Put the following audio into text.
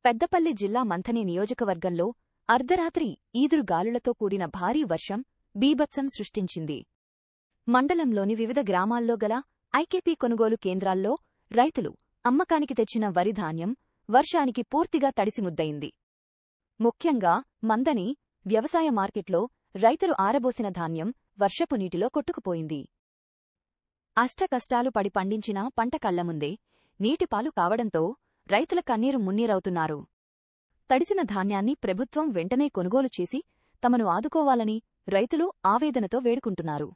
పెద్దపల్లి జిల్లా మంథని నియోజకవర్గంలో అర్ధరాత్రి ఈదురుగాలులతో కూడిన భారీ వర్షం బీభత్సం సృష్టించింది. మండలంలోని వివిధ గ్రామాల్లో గల ఐకేపీ కొనుగోలు కేంద్రాల్లో రైతులు అమ్మకానికి తెచ్చిన వరి ధాన్యం వర్షానికి పూర్తిగా తడిసిముద్దయింది. ముఖ్యంగా మంథని వ్యవసాయ మార్కెట్లో రైతులు ఆరబోసిన ధాన్యం వర్షపు నీటిలో కొట్టుకుపోయింది. అష్టకష్టాలు పడి పండించిన పంట కళ్లముందే నీటిపాలు కావడంతో రైతుల కన్నీరు మున్నీరవుతున్నారు. తడిసిన ధాన్యాన్ని ప్రభుత్వం వెంటనే కొనుగోలు చేసి తమను ఆదుకోవాలని రైతులు ఆవేదనతో వేడుకుంటున్నారు.